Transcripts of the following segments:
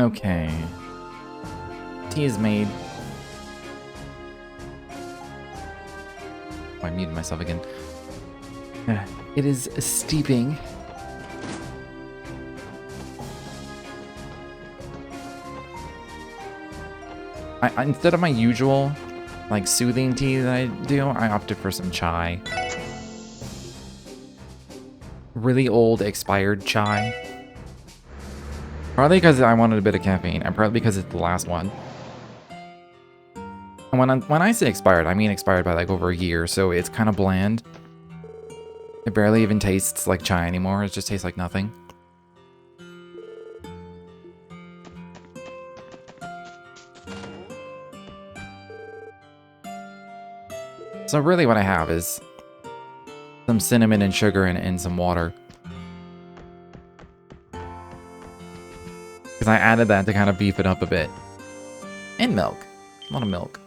Okay. Tea is made. Oh, I muted myself again. It is steeping. Instead of my usual, like, soothing tea that I do, I opted for some chai. Really old, expired chai. Partly because I wanted a bit of caffeine, and partly because it's the last one. And when I say expired, I mean expired by like over a year, so it's kind of bland. It barely even tastes like chai anymore, it just tastes like nothing. So really what I have is some cinnamon and sugar and some water. Because I added that to kind of beef it up a bit. And milk. A lot of milk.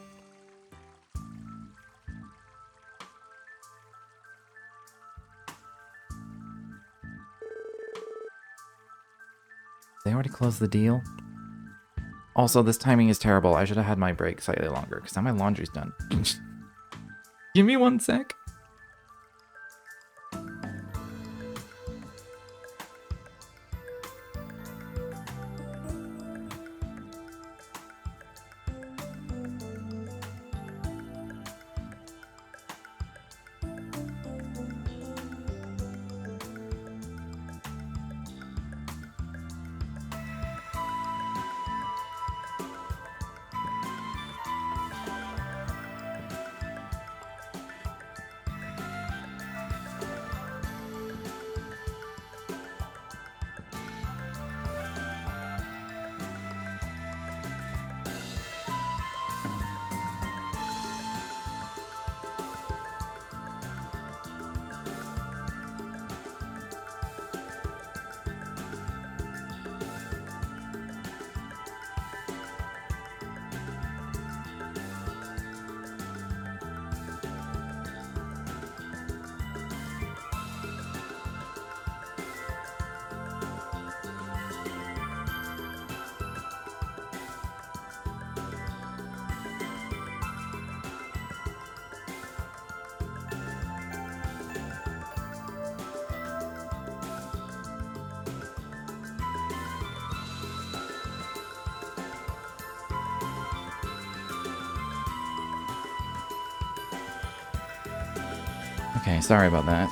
They already closed the deal? Also, this timing is terrible. I should have had my break slightly longer, because now my laundry's done. Give me 1 sec. Okay, sorry about that.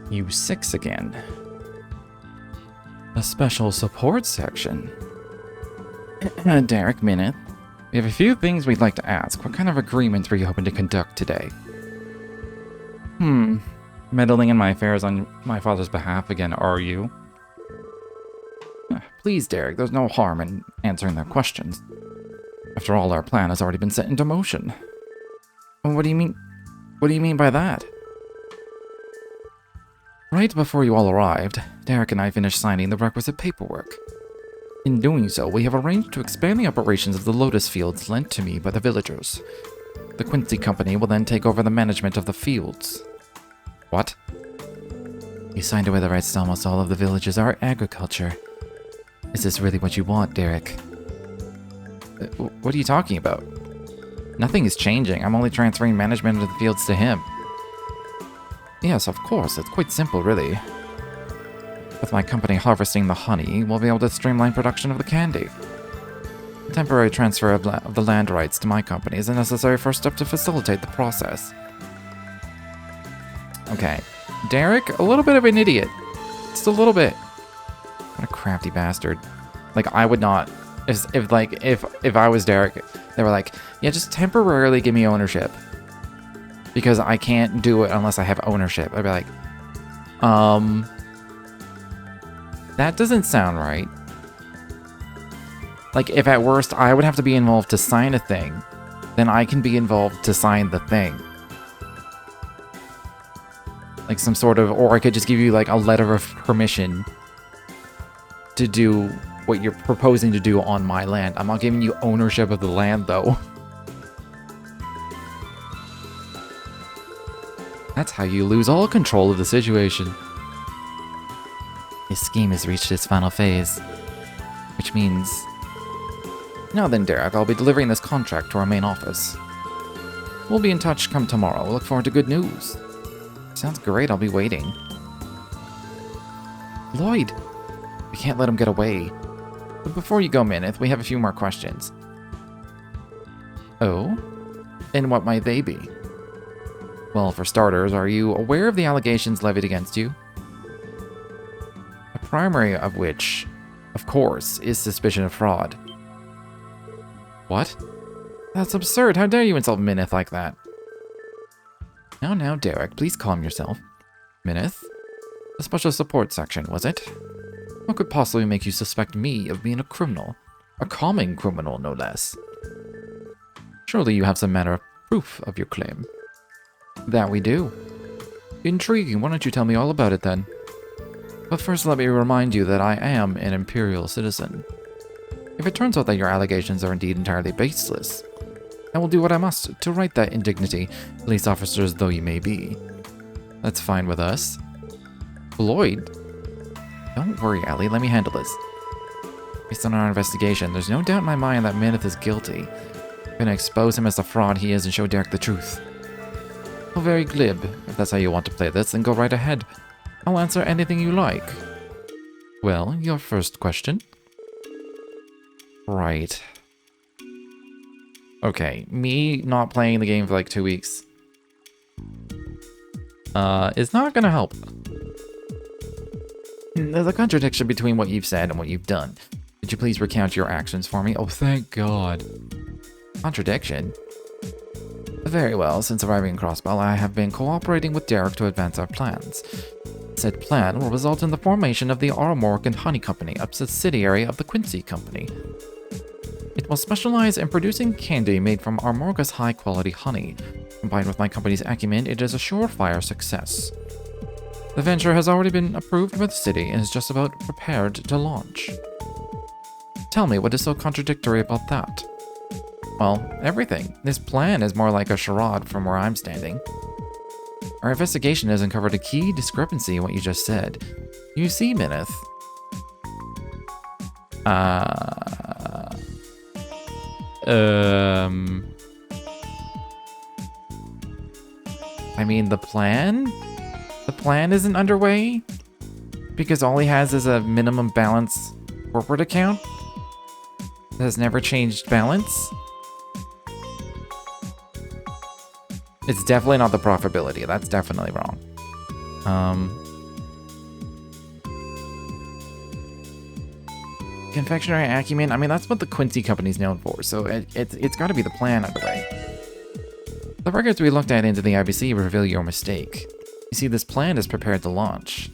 You 6 again. A special support section. Derek, Minnith. We have a few things we'd like to ask. What kind of agreements were you hoping to conduct today? Meddling in my affairs on my father's behalf again, are you? Please, Derek, there's no harm in answering their questions. After all, our plan has already been set into motion. What do you mean? What do you mean by that? Right before you all arrived, Derek and I finished signing the requisite paperwork. In doing so, we have arranged to expand the operations of the lotus fields lent to me by the villagers. The Quincy Company will then take over the management of the fields. What? You signed away the rights to almost all of the villages, our agriculture. Is this really what you want, Derek? What are you talking about? Nothing is changing. I'm only transferring management of the fields to him. Yes, of course. It's quite simple, really. With my company harvesting the honey, we'll be able to streamline production of the candy. A temporary transfer of the land rights to my company is a necessary first step to facilitate the process. Okay. Derek, a little bit of an idiot. Just a little bit. What a crafty bastard. Like, I would not... If I was Derek, they were like, yeah, just temporarily give me ownership. Because I can't do it unless I have ownership. I'd be like, that doesn't sound right. Like, if at worst I would have to be involved to sign a thing, then I can be involved to sign the thing. Like or I could just give you like a letter of permission to do what you're proposing to do on my land. I'm not giving you ownership of the land, though. That's how you lose all control of the situation. This scheme has reached its final phase, which means... Now then, Derek, I'll be delivering this contract to our main office. We'll be in touch come tomorrow. We'll look forward to good news. Sounds great, I'll be waiting. Lloyd! We can't let him get away. But before you go, Minnith, we have a few more questions. Oh? And what might they be? Well, for starters, are you aware of the allegations levied against you? The primary of which, of course, is suspicion of fraud. What? That's absurd. How dare you insult Minnith like that? Now, Derek, please calm yourself. Minnith? The special support section, was it? What could possibly make you suspect me of being a criminal? A common criminal, no less. Surely you have some manner of proof of your claim. That we do. Intriguing. Why don't you tell me all about it then? But first let me remind you that I am an Imperial citizen. If it turns out that your allegations are indeed entirely baseless, I will do what I must to right that indignity, police officers though you may be. That's fine with us. Lloyd? Don't worry, Ellie, let me handle this. Based on our investigation, there's no doubt in my mind that Minnith is guilty. I'm gonna expose him as the fraud he is and show Derek the truth. Oh, very glib. If that's how you want to play this, then go right ahead. I'll answer anything you like. Well, your first question? Right. Okay, me not playing the game for like 2 weeks is not gonna help. There's a contradiction between what you've said and what you've done. Could you please recount your actions for me? Oh, thank God. Contradiction? Very well, since arriving in Crossbell, I have been cooperating with Derek to advance our plans. Said plan will result in the formation of the Armork and Honey Company, a subsidiary of the Quincy Company. It will specialize in producing candy made from Armorga's high-quality honey. Combined with my company's acumen, it is a surefire success. The venture has already been approved by the city and is just about prepared to launch. Tell me, what is so contradictory about that? Well, everything. This plan is more like a charade from where I'm standing. Our investigation has uncovered a key discrepancy in what you just said. You see, Minnith. I mean, the plan? The plan isn't underway? Because all he has is a minimum balance corporate account? That has never changed balance? It's definitely not the profitability. That's definitely wrong. Confectionery acumen. I mean, that's what the Quincy Company's known for, so it's got to be the plan underway. The records we looked at into the IBC reveal your mistake. You see, this plan is prepared to launch.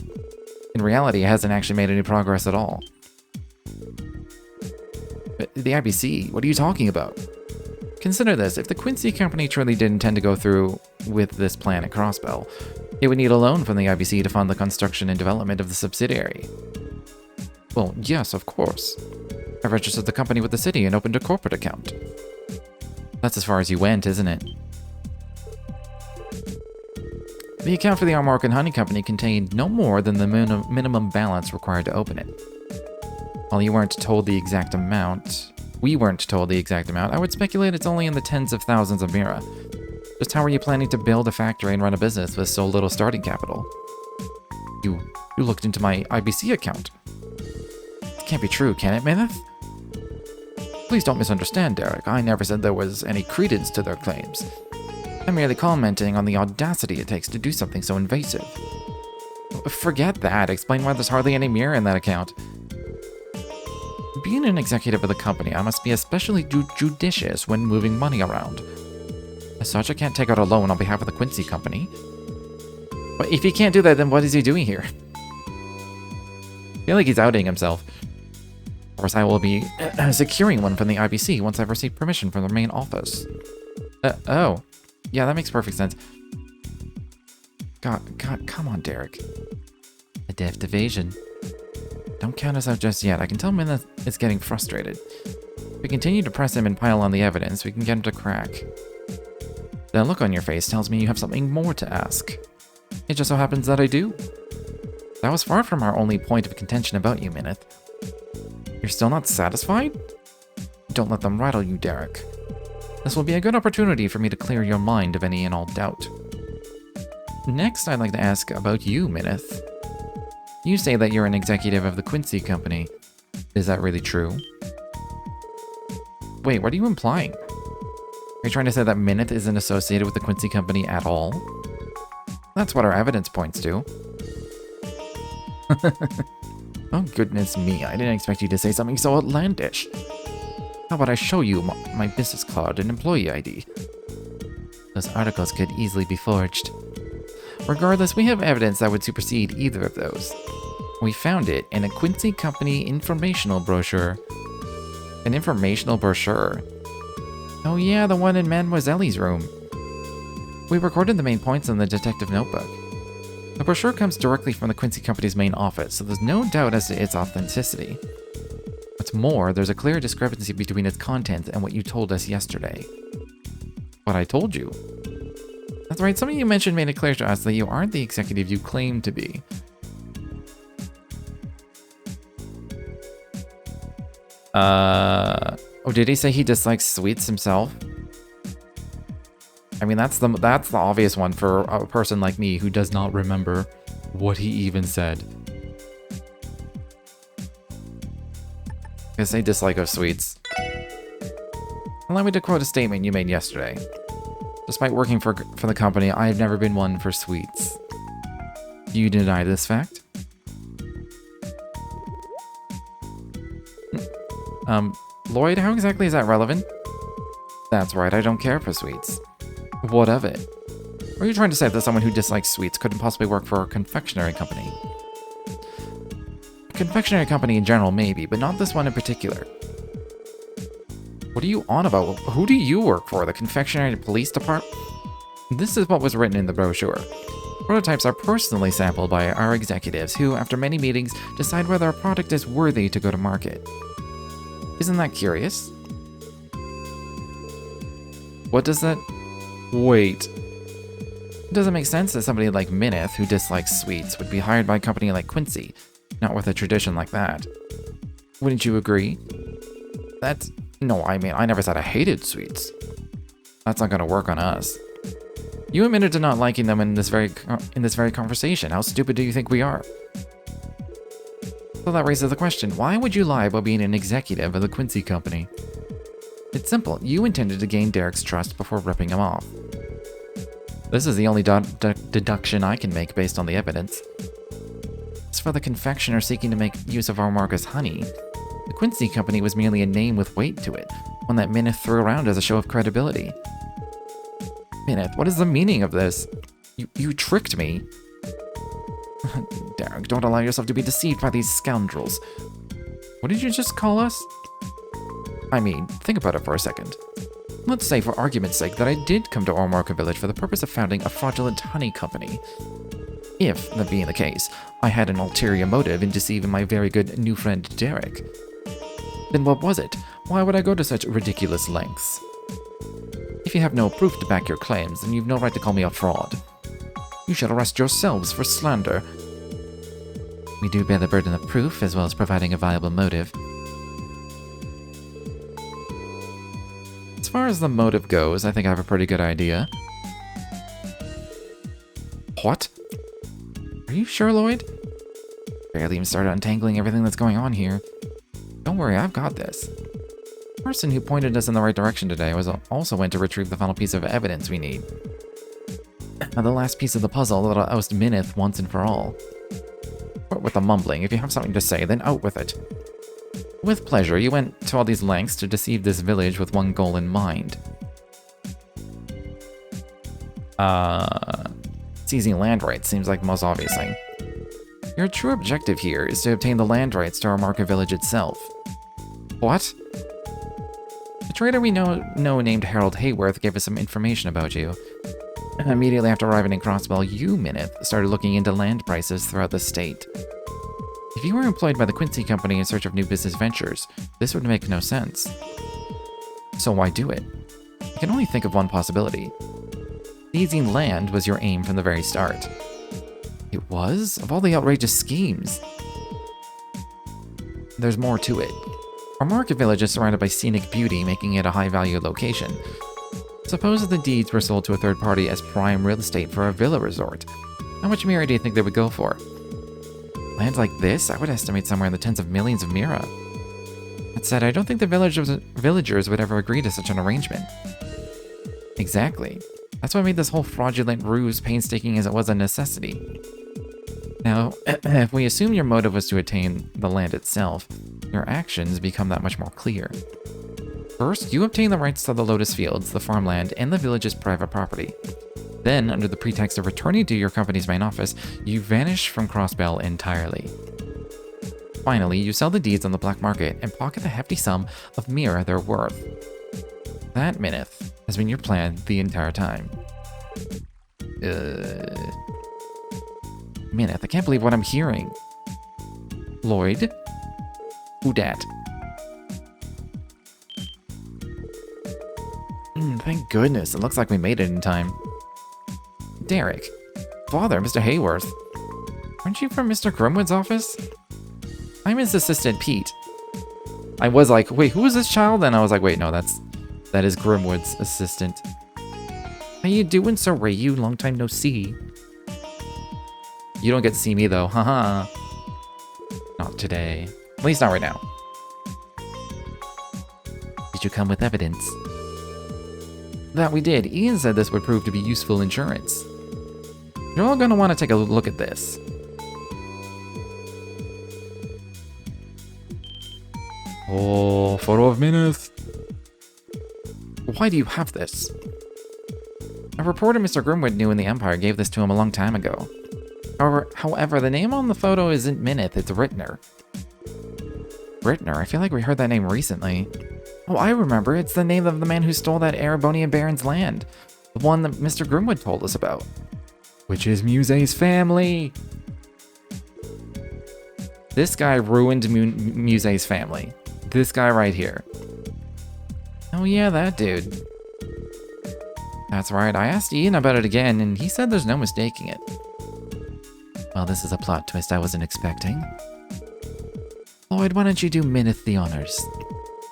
In reality, it hasn't actually made any progress at all. But the IBC? What are you talking about? Consider this, if the Quincy Company truly did intend to go through with this plan at Crossbell, it would need a loan from the IBC to fund the construction and development of the subsidiary. Well, yes, of course. I registered the company with the city and opened a corporate account. That's as far as you went, isn't it? The account for the Armork and Honey Company contained no more than the minimum balance required to open it. While you weren't told the exact amount, we weren't told the exact amount, I would speculate it's only in the tens of thousands of Mira. Just how are you planning to build a factory and run a business with so little starting capital? You looked into my IBC account. It can't be true, can it, Minnith? Please don't misunderstand, Derek. I never said there was any credence to their claims. I'm merely commenting on the audacity it takes to do something so invasive. Forget that. Explain why there's hardly any Mira in that account. Being an executive of the company, I must be especially judicious when moving money around. As such, I can't take out a loan on behalf of the Quincy Company. But if he can't do that, then what is he doing here? I feel like he's outing himself. Of course, I will be securing one from the IBC once I've received permission from the main office. Oh. Yeah, that makes perfect sense. God, come on, Derek. A deft evasion. Don't count us out just yet. I can tell Minnith is getting frustrated. If we continue to press him and pile on the evidence, we can get him to crack. The look on your face tells me you have something more to ask. It just so happens that I do. That was far from our only point of contention about you, Minnith. You're still not satisfied? Don't let them rattle you, Derek. This will be a good opportunity for me to clear your mind of any and all doubt. Next, I'd like to ask about you, Minnith. You say that you're an executive of the Quincy Company. Is that really true? Wait, what are you implying? Are you trying to say that Minnith isn't associated with the Quincy Company at all? That's what our evidence points to. Oh, goodness me, I didn't expect you to say something so outlandish. How about I show you my business card and employee ID? Those articles could easily be forged. Regardless, we have evidence that would supersede either of those. We found it in a Quincy Company informational brochure. An informational brochure? Oh yeah, the one in Mademoiselle's room. We recorded the main points in the detective notebook. The brochure comes directly from the Quincy Company's main office, so there's no doubt as to its authenticity. What's more, there's a clear discrepancy between its content and what you told us yesterday. What I told you? That's right, something you mentioned made it clear to us that you aren't the executive you claim to be. Oh, did he say he dislikes sweets himself? I mean, that's the obvious one for a person like me who does not remember what he even said. I say dislike of sweets. Allow me to quote a statement you made yesterday. Despite working for the company, I have never been one for sweets. Do you deny this fact? Lloyd, how exactly is that relevant? That's right, I don't care for sweets. What of it? Are you trying to say that someone who dislikes sweets couldn't possibly work for a confectionery company? A confectionery company in general, maybe, but not this one in particular. What are you on about? Who do you work for? The confectionery police department? This is what was written in the brochure. Prototypes are personally sampled by our executives who, after many meetings, decide whether a product is worthy to go to market. Isn't that curious? What does that... Wait. It doesn't make sense that somebody like Minnith, who dislikes sweets, would be hired by a company like Quincy, not with a tradition like that. Wouldn't you agree? That's... No, I mean, I never said I hated sweets. That's not gonna work on us. You admitted to not liking them in this very conversation. How stupid do you think we are? So that raises the question, why would you lie about being an executive of the Quincy Company? It's simple, you intended to gain Derek's trust before ripping him off. This is the only deduction I can make based on the evidence. As for the confectioner seeking to make use of our mark as honey, the Quincy Company was merely a name with weight to it, one that Minnith threw around as a show of credibility. Minnith, what is the meaning of this? You tricked me. Derek, don't allow yourself to be deceived by these scoundrels. What did you just call us? I mean, think about it for a second. Let's say, for argument's sake, that I did come to Ormarka Village for the purpose of founding a fraudulent honey company. If, that being the case, I had an ulterior motive in deceiving my very good new friend Derek. Then what was it? Why would I go to such ridiculous lengths? If you have no proof to back your claims, then you've no right to call me a fraud. You should arrest yourselves for slander. We do bear the burden of proof, as well as providing a viable motive. As far as the motive goes, I think I have a pretty good idea. What? Are you sure, Lloyd? Barely even started untangling everything that's going on here. Don't worry, I've got this. The person who pointed us in the right direction today also went to retrieve the final piece of evidence we need. Now the last piece of the puzzle that'll oust Minnith once and for all. But with the mumbling, if you have something to say, then out with it. With pleasure, you went to all these lengths to deceive this village with one goal in mind. Seizing land rights seems like the most obvious thing. Your true objective here is to obtain the land rights to our market village itself. What? A trader we know named Harold Hayworth gave us some information about you. Immediately after arriving in Crossbell, you, Minnith, started looking into land prices throughout the state. If you were employed by the Quincy Company in search of new business ventures, this would make no sense. So why do it? I can only think of one possibility. Seizing land was your aim from the very start. It was? Of all the outrageous schemes. There's more to it. Our market village is surrounded by scenic beauty, making it a high-value location. Suppose that the deeds were sold to a third party as prime real estate for a villa resort. How much Mira do you think they would go for? Land like this, I would estimate somewhere in the tens of millions of Mira. That said, I don't think the villagers would ever agree to such an arrangement. Exactly. That's what made this whole fraudulent ruse painstaking as it was a necessity. Now, if we assume your motive was to attain the land itself, your actions become that much more clear. First, you obtain the rights to the Lotus Fields, the farmland, and the village's private property. Then, under the pretext of returning to your company's main office, you vanish from Crossbell entirely. Finally, you sell the deeds on the black market and pocket the hefty sum of Mira they're worth. That, Minnith, has been your plan the entire time. Minnith, I can't believe what I'm hearing. Lloyd? Who dat? Thank goodness, it looks like we made it in time. Derek. Father, Mr. Hayworth. Aren't you from Mr. Grimwood's office? I'm his assistant, Pete. I was like, wait, who is this child? And I was like, wait, no, that is Grimwood's assistant. How you doing, Sir Rayu? Long time no see. You don't get to see me, though. Haha. Not today. At least not right now. Did you come with evidence? That we did. Ian said this would prove to be useful insurance. You're all going to want to take a look at this. Oh, photo of Minnith. Why do you have this? A reporter Mr. Grimwood knew in the Empire gave this to him a long time ago. However, the name on the photo isn't Minnith, it's Rittner. Rittner? I feel like we heard that name recently. Oh, I remember. It's the name of the man who stole that Erebonian Baron's land. The one that Mr. Grimwood told us about. Which is Muse's family. This guy ruined Muse's family. This guy right here. Oh yeah, that dude. That's right, I asked Ian about it again, and he said there's no mistaking it. Well, this is a plot twist I wasn't expecting. Lloyd, why don't you do Minnith the honors?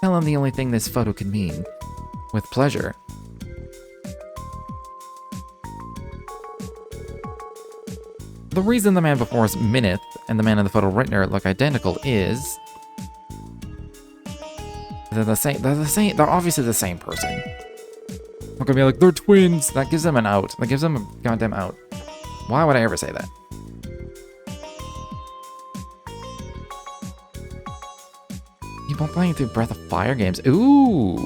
Tell him the only thing this photo can mean. With pleasure. The reason the man before us, Minnith, and the man in the photo Rittner look identical is... They're obviously the same person. I'm gonna be like, they're twins! That gives them an out. That gives them a goddamn out. Why would I ever say that? Keep on playing through Breath of Fire games. Ooh!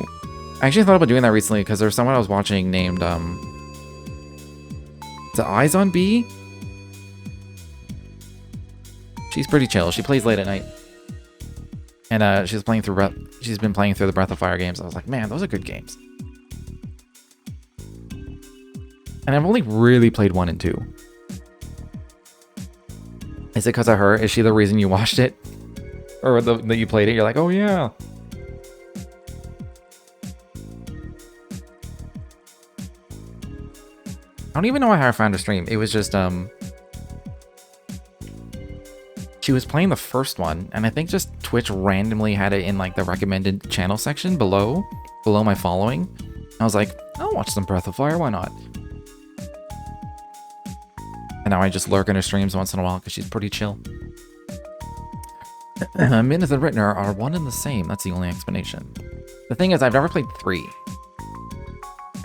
I actually thought about doing that recently because there's someone I was watching named, is it Eyes on B? She's pretty chill. She plays late at night. And she's been playing through the Breath of Fire games. I was like, man, those are good games. And I've only really played 1 and 2. Is it because of her? Is she the reason you watched it? Or that you played it? You're like, oh yeah. I don't even know how I found her stream. It was just, she was playing the first one, and I think just Twitch randomly had it in like the recommended channel section below my following. I was like, I'll watch some Breath of Fire, why not? And now I just lurk in her streams once in a while because she's pretty chill. Minnith and Rittner are one and the same. That's the only explanation. The thing is, I've never played 3.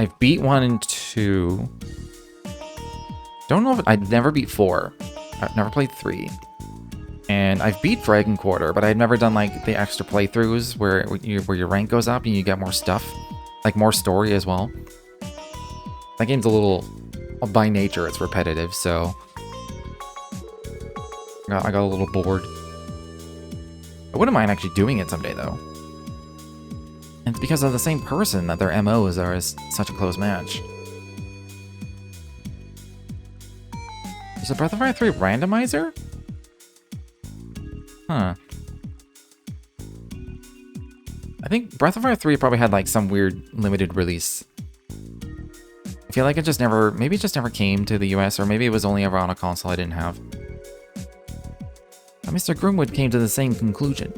I've beat 1 and 2. Don't know if I'd never beat 4. I've never played 3. And I've beat Dragon Quarter, but I've never done like the extra playthroughs where your rank goes up and you get more stuff, like more story as well. That game's a little, by nature, it's repetitive, so I got a little bored. I wouldn't mind actually doing it someday, though. And it's because of the same person that their MOs are such a close match. Is the Breath of Fire 3 randomizer? Huh. I think Breath of Fire 3 probably had like some weird limited release. I feel like it just never, maybe it just never came to the US, or maybe it was only ever on a console I didn't have. But Mr. Grimwood came to the same conclusion.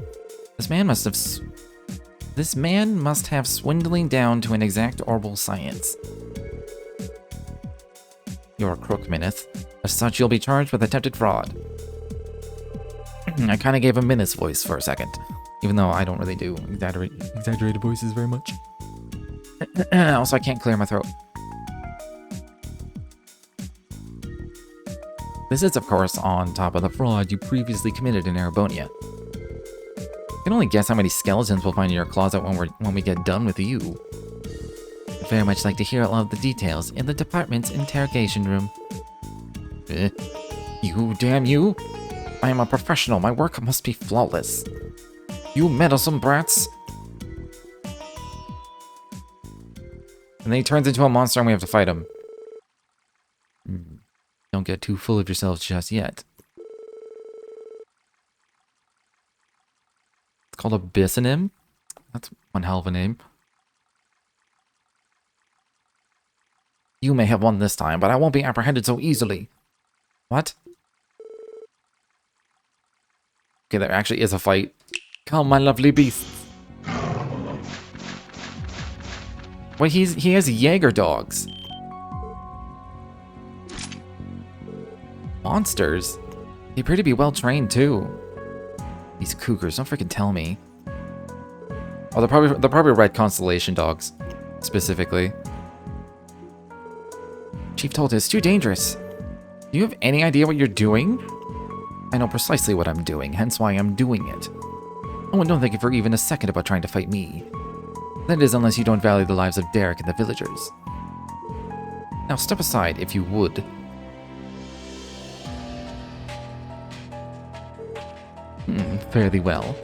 This man must have swindling down to an exact oral science. You're a crook, Minnith. As such, you'll be charged with attempted fraud. I kind of gave him Minnith's voice for a second, even though I don't really do exaggerated voices very much. Also, I can't clear my throat. This is, of course, on top of the fraud you previously committed in Erebonia. I can only guess how many skeletons we'll find in your closet when we get done with you. I'd very much like to hear all of the details in the department's interrogation room. You, damn you! I am a professional. My work must be flawless. You meddlesome brats! And then he turns into a monster and we have to fight him. Don't get too full of yourselves just yet. It's called a Bissonym? That's one hell of a name. You may have won this time, but I won't be apprehended so easily. What? Okay, there actually is a fight. Come, my lovely beasts. Wait, he has Jaeger dogs. Monsters? They appear to be well trained too. These cougars, don't freaking tell me. Oh, they're probably red constellation dogs, specifically. Chief told us it's too dangerous. Do you have any idea what you're doing? I know precisely what I'm doing, hence why I'm doing it. Oh, and don't think for even a second about trying to fight me. That is, unless you don't value the lives of Derek and the villagers. Now step aside, if you would. Fairly well.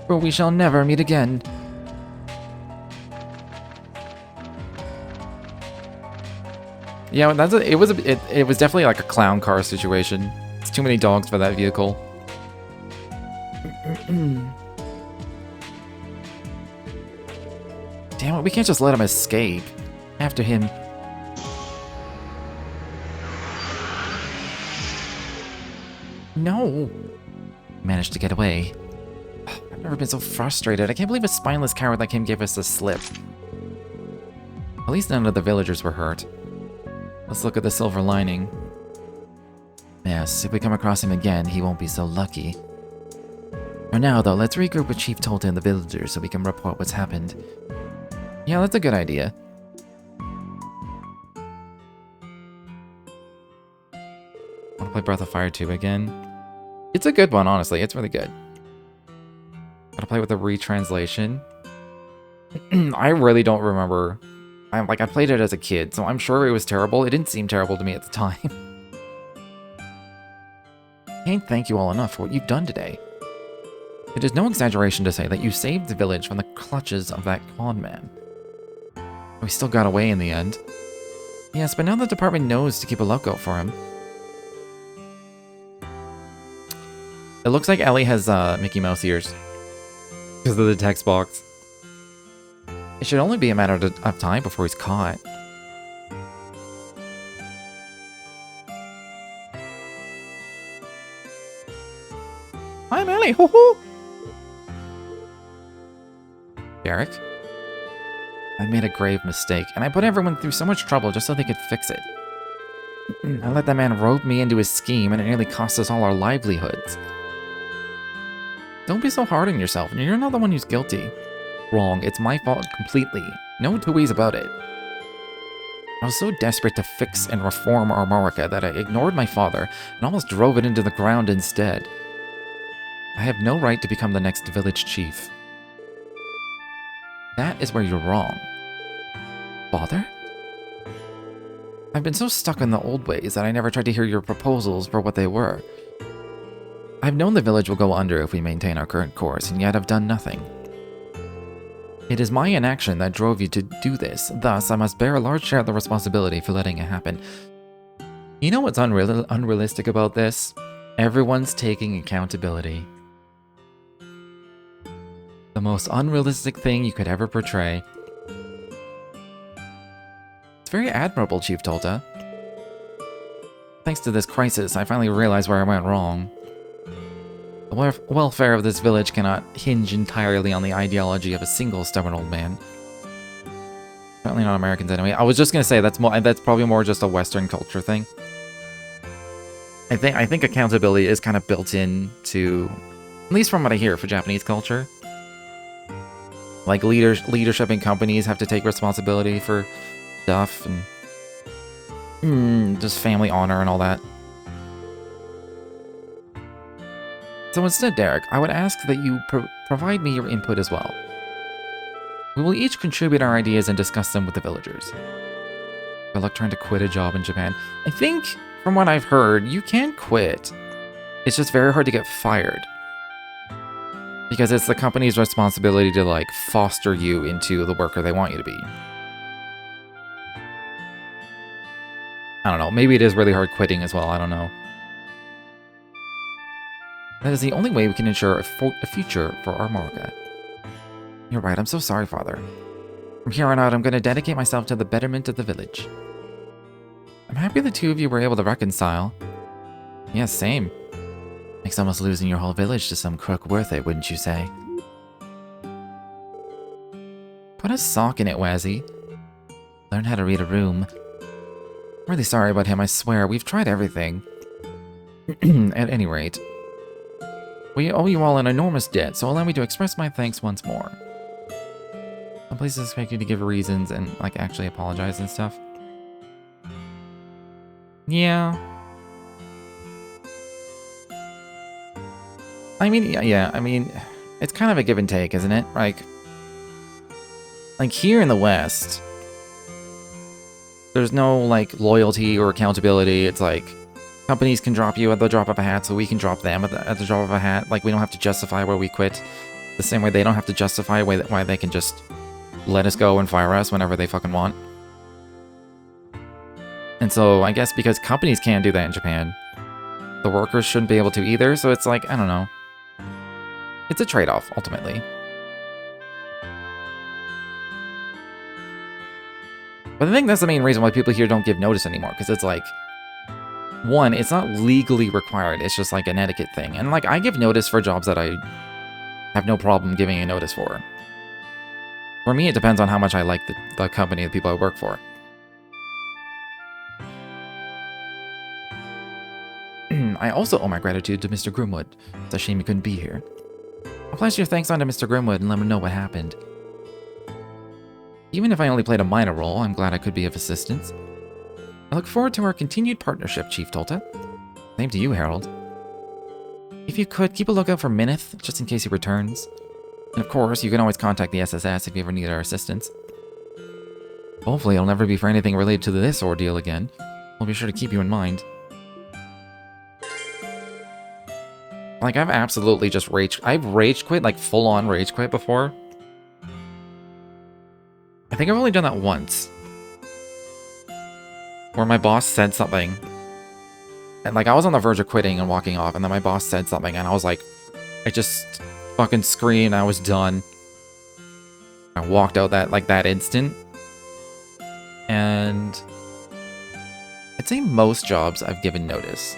For we shall never meet again. Yeah, it was definitely like a clown car situation. It's too many dogs for that vehicle. Damn it, we can't just let him escape. After him. No. Managed to get away. I've never been so frustrated. I can't believe a spineless coward like him gave us the slip. At least none of the villagers were hurt. Let's look at the silver lining. Yes, if we come across him again, he won't be so lucky. For now, though, let's regroup with Chief Tolta and the villagers so we can report what's happened. Yeah, that's a good idea. Want to play Breath of Fire 2 again? It's a good one, honestly. It's really good. Gotta play with the retranslation. I really don't remember. I played it as a kid, so I'm sure it was terrible. It didn't seem terrible to me at the time. I can't thank you all enough for what you've done today. It is no exaggeration to say that you saved the village from the clutches of that con man. We still got away in the end. Yes, but now the department knows to keep a lookout for him. It looks like Ellie has Mickey Mouse ears because of the text box. It should only be a matter of time before he's caught. I'm Ellie, hoo-hoo! Derek? I made a grave mistake, and I put everyone through so much trouble just so they could fix it. I let that man rope me into his scheme, and it nearly cost us all our livelihoods. Don't be so hard on yourself. You're not the one who's guilty. Wrong. It's my fault completely. No two ways about it. I was so desperate to fix and reform Armorica that I ignored my father and almost drove it into the ground instead. I have no right to become the next village chief. That is where you're wrong. Father? I've been so stuck in the old ways that I never tried to hear your proposals for what they were. I've known the village will go under if we maintain our current course, and yet I've done nothing. It is my inaction that drove you to do this, thus I must bear a large share of the responsibility for letting it happen. You know what's unrealistic about this? Everyone's taking accountability. The most unrealistic thing you could ever portray. It's very admirable, Chief Tolta. Thanks to this crisis, I finally realized where I went wrong. The welfare of this village cannot hinge entirely on the ideology of a single stubborn old man. Certainly not Americans anyway. I was just gonna say that's probably more just a Western culture thing. I think accountability is kind of built in to, at least from what I hear, for Japanese culture. Like leadership in companies have to take responsibility for stuff and just family honor and all that. So instead, Derek, I would ask that you provide me your input as well. We will each contribute our ideas and discuss them with the villagers. Good luck trying to quit a job in Japan. I think, from what I've heard, you can quit. It's just very hard to get fired. Because it's the company's responsibility to, like, foster you into the worker they want you to be. I don't know. Maybe it is really hard quitting as well. I don't know. That is the only way we can ensure a future for our Morga. You're right. I'm so sorry, Father. From here on out, I'm going to dedicate myself to the betterment of the village. I'm happy the two of you were able to reconcile. Yeah, same. Makes almost losing your whole village to some crook worth it, wouldn't you say? Put a sock in it, Wazzy. Learn how to read a room. I'm really sorry about him, I swear. We've tried everything. At any rate, we owe you all an enormous debt, so allow me to express my thanks once more. Some places expect you to give reasons and, like, actually apologize and stuff. Yeah. I mean, yeah, I mean, it's kind of a give and take, isn't it? Like here in the West, there's no, like, loyalty or accountability. It's like, companies can drop you at the drop of a hat, so we can drop them at the drop of a hat. Like, we don't have to justify why we quit. The same way they don't have to justify why they can just let us go and fire us whenever they fucking want. And so, I guess because companies can't do that in Japan, the workers shouldn't be able to either, so it's like, I don't know. It's a trade-off, ultimately. But I think that's the main reason why people here don't give notice anymore, because it's like, one, it's not legally required, it's just like an etiquette thing. And like, I give notice for jobs that I have no problem giving a notice for. For me, it depends on how much I like the company, the people I work for. I also owe my gratitude to Mr. Grimwood. It's a shame he couldn't be here. I'll pass your thanks on to Mr. Grimwood and let him know what happened. Even if I only played a minor role, I'm glad I could be of assistance. I look forward to our continued partnership, Chief Tolta. Same to you, Harold. If you could, keep a lookout for Minnith, just in case he returns. And of course, you can always contact the SSS if you ever need our assistance. Hopefully it'll never be for anything related to this ordeal again. We'll be sure to keep you in mind. Like, I've absolutely just I've rage quit, like, full-on rage quit before. I think I've only done that once. Where my boss said something. And, like, I was on the verge of quitting and walking off, and then my boss said something, and I was like, I just fucking screamed, I was done. I walked out that instant. And I'd say most jobs I've given notice.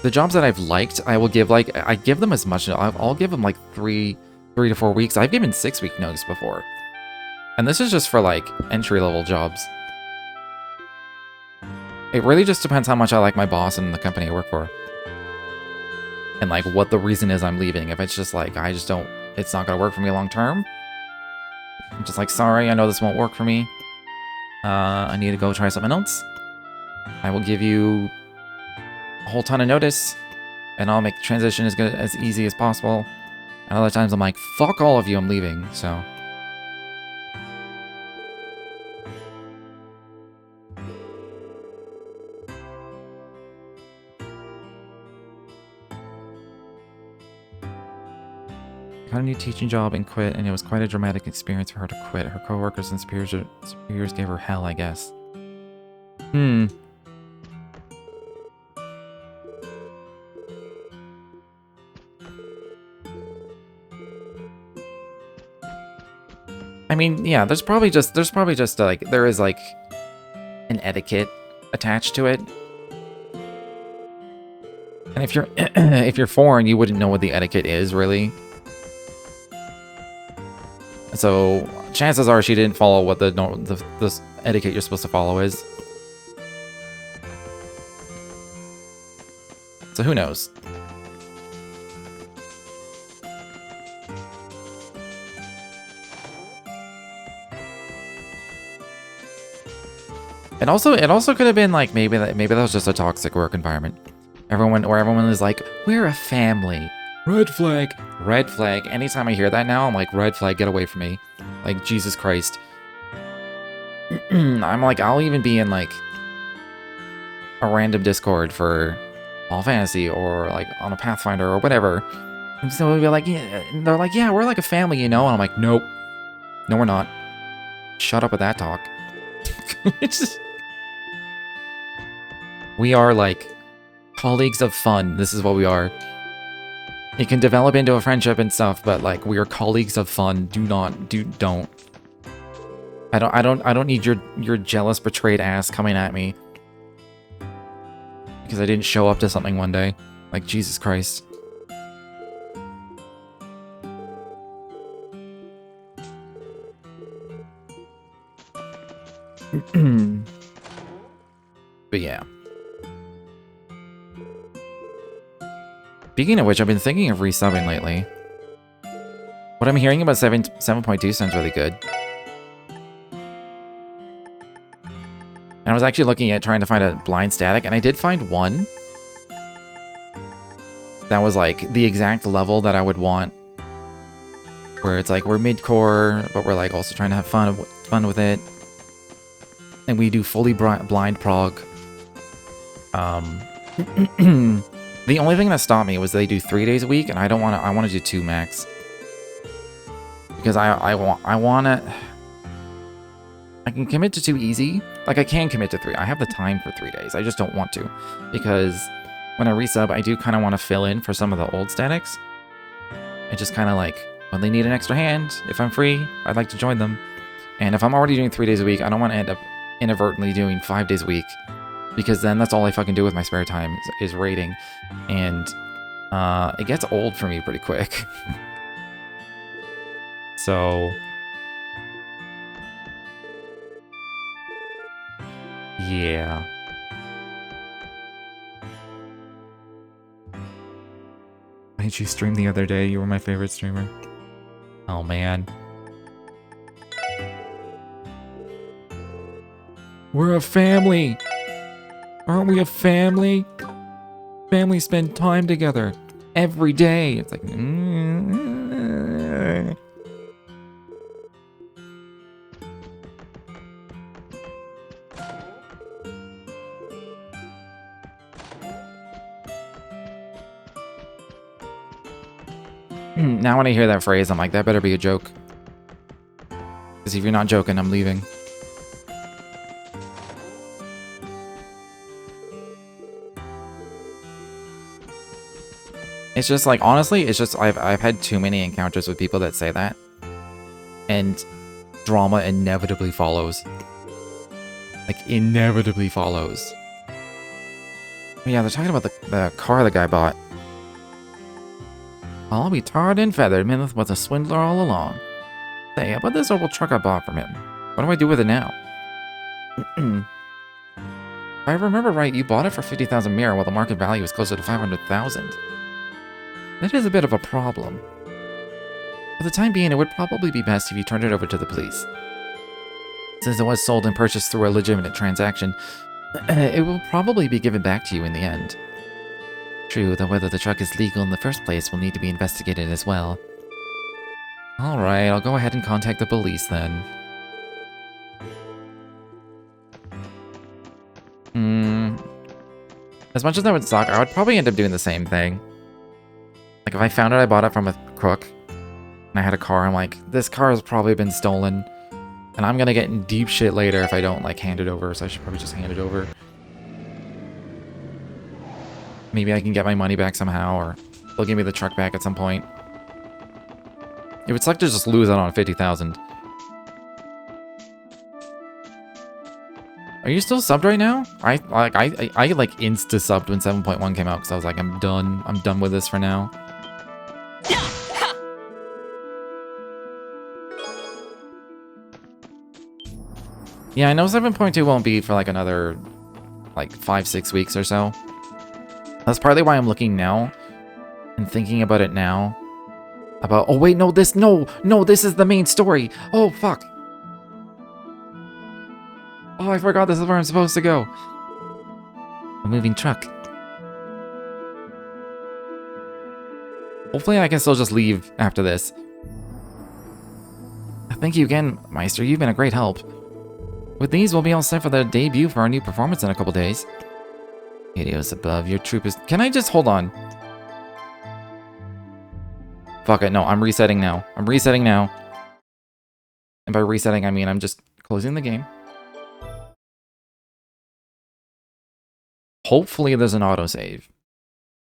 The jobs that I've liked, I will give, like, I give them as much. I'll give them, like, 3 to 4 weeks. I've given 6-week notice before. And this is just for, like, entry-level jobs. It really just depends how much I like my boss and the company I work for. And, like, what the reason is I'm leaving. If it's just, like, I just don't, it's not gonna work for me long-term. I'm just like, sorry, I know this won't work for me. I need to go try something else. I will give you a whole ton of notice, and I'll make the transition as easy as possible. And other times I'm like, fuck all of you, I'm leaving, so. Got a new teaching job and quit, and it was quite a dramatic experience for her to quit. Her coworkers and superiors gave her hell, I guess. I mean, yeah, there's probably just like there is like an etiquette attached to it. And if you're if you're foreign, you wouldn't know what the etiquette is, really. So chances are she didn't follow what the etiquette you're supposed to follow is. So who knows? It also could have been like maybe that was just a toxic work environment. Everyone is like, we're a family. Red flag. Red flag. Anytime I hear that now, I'm like, red flag, get away from me. Like, Jesus Christ. I'm like, I'll even be in like a random Discord for All Fantasy or like on a Pathfinder or whatever. And so we'll be like, yeah, and they're like, yeah, we're like a family, you know? And I'm like, nope. No, we're not. Shut up with that talk. It's just... We are like colleagues of fun. This is what we are. It can develop into a friendship and stuff, but like we are colleagues of fun. Don't. I don't need your jealous, betrayed ass coming at me because I didn't show up to something one day. Like, Jesus Christ. But yeah. Speaking of which, I've been thinking of resubbing lately. What I'm hearing about 7.2 sounds really good. And I was actually looking at trying to find a blind static, and I did find one that was like the exact level that I would want. Where it's like we're mid-core, but we're like also trying to have fun with it. And we do fully blind prog. The only thing that stopped me was they do 3 days a week, and I don't want to. I want to do 2 max because I want to. I can commit to 2 easy. Like I can commit to 3. I have the time for 3 days. I just don't want to because when I resub, I do kind of want to fill in for some of the old statics. I just kind of like when they need an extra hand. If I'm free, I'd like to join them. And if I'm already doing 3 days a week, I don't want to end up inadvertently doing 5 days a week. Because then that's all I fucking do with my spare time is raiding. And it gets old for me pretty quick. So... yeah. I had you stream the other day. You were my favorite streamer. Oh, man. We're a family! Aren't we a family? Families spend time together every day. It's like... Now when I hear that phrase, I'm like, that better be a joke. Because if you're not joking, I'm leaving. It's just like, honestly, it's just, I've had too many encounters with people that say that. And drama inevitably follows. Like, inevitably follows. Yeah, they're talking about the car the guy bought. I'll be tarred and feathered. Minnith was a swindler all along. Say, how about this old truck I bought from him? What do I do with it now? If I remember right, you bought it for 50,000 mirror while the market value is closer to 500,000. That is a bit of a problem. For the time being, it would probably be best if you turned it over to the police. Since it was sold and purchased through a legitimate transaction, it will probably be given back to you in the end. True, though whether the truck is legal in the first place will need to be investigated as well. Alright, I'll go ahead and contact the police then. As much as that would suck, I would probably end up doing the same thing. Like, if I found out I bought it from a crook, and I had a car, I'm like, this car has probably been stolen, and I'm gonna get in deep shit later if I don't, like, hand it over, so I should probably just hand it over. Maybe I can get my money back somehow, or they'll give me the truck back at some point. It would suck to just lose out on 50,000. Are you still subbed right now? I like insta subbed when 7.1 came out because I was like, I'm done. I'm done with this for now. Yeah, I know 7.2 won't be for like another like 5-6 weeks or so. That's partly why I'm looking now and thinking about it now. About, oh wait, no, this is the main story. Oh, fuck. Oh, I forgot this is where I'm supposed to go. A moving truck. Hopefully I can still just leave after this. Thank you again, Meister. You've been a great help. With these, we'll be all set for the debut for our new performance in a couple days. Videos above, your troop is... Can I just hold on? Fuck it, no, I'm resetting now. I'm resetting now. And by resetting, I mean I'm just closing the game. Hopefully there's an autosave.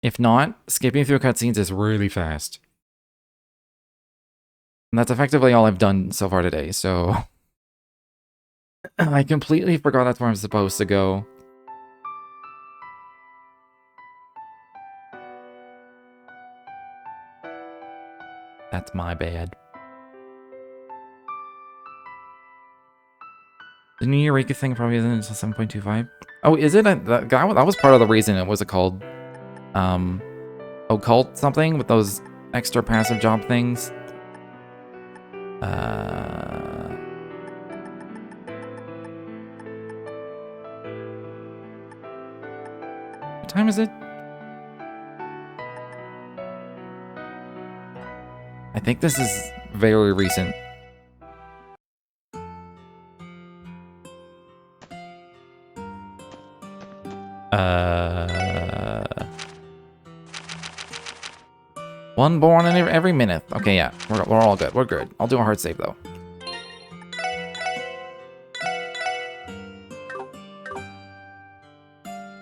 If not, skipping through cutscenes is really fast. And that's effectively all I've done so far today, so... I completely forgot that's where I'm supposed to go. That's my bad. The new Eureka thing probably isn't until 7.25. Oh, is it? That was part of the reason it was called... Occult something with those extra passive job things. What time is it? I think this is very recent. One born in every Minnith. Okay, yeah, we're all good. We're good. I'll do a hard save though.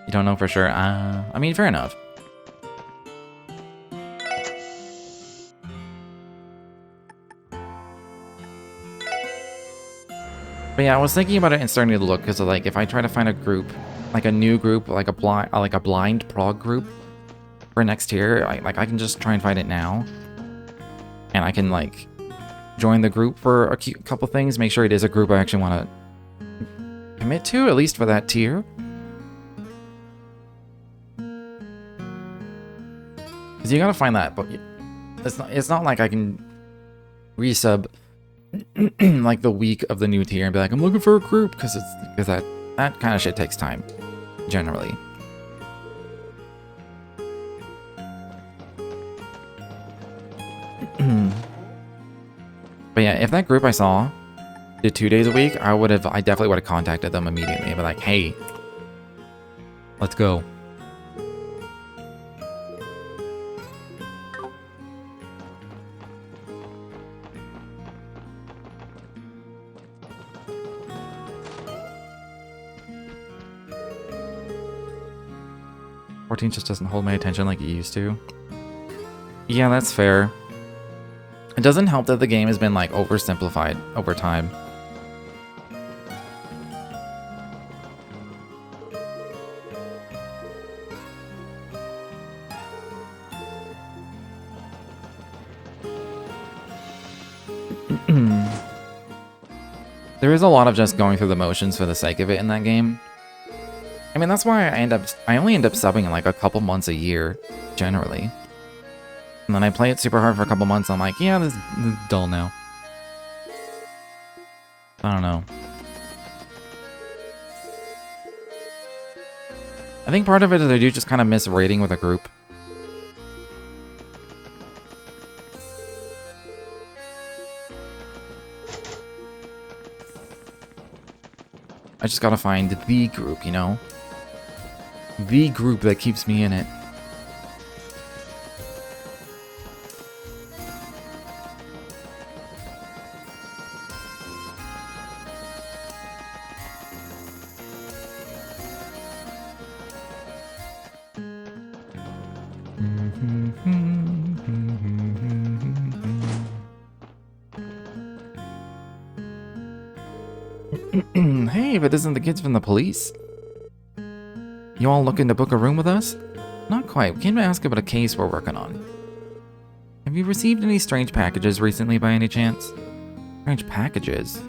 You don't know for sure. I mean, fair enough. But yeah, I was thinking about it and starting to look because, like, if I try to find a group, like a new group, like a blind prog group for next tier, I can just try and find it now, and I can like join the group for a couple things, make sure it is a group I actually want to commit to, at least for that tier. Because you gotta find that, but it's not like I can resub like the week of the new tier and be like, I'm looking for a group, because that kind of shit takes time, generally. But yeah, if that group I saw did 2 days a week, I definitely would have contacted them immediately and be like, hey, let's go. Just doesn't hold my attention like it used to. Yeah, that's fair. It doesn't help that the game has been like oversimplified over time. There is a lot of just going through the motions for the sake of it in that game. I mean, that's why I only end up subbing in like a couple months a year, generally. And then I play it super hard for a couple months, and I'm like, yeah, this is dull now. I don't know. I think part of it is I do just kind of miss raiding with a group. I just gotta find the group, you know? The group that keeps me in it. Hey, but isn't the kids from the police? You all looking to book a room with us? Not quite. We came to ask about a case we're working on. Have you received any strange packages recently by any chance? Strange packages?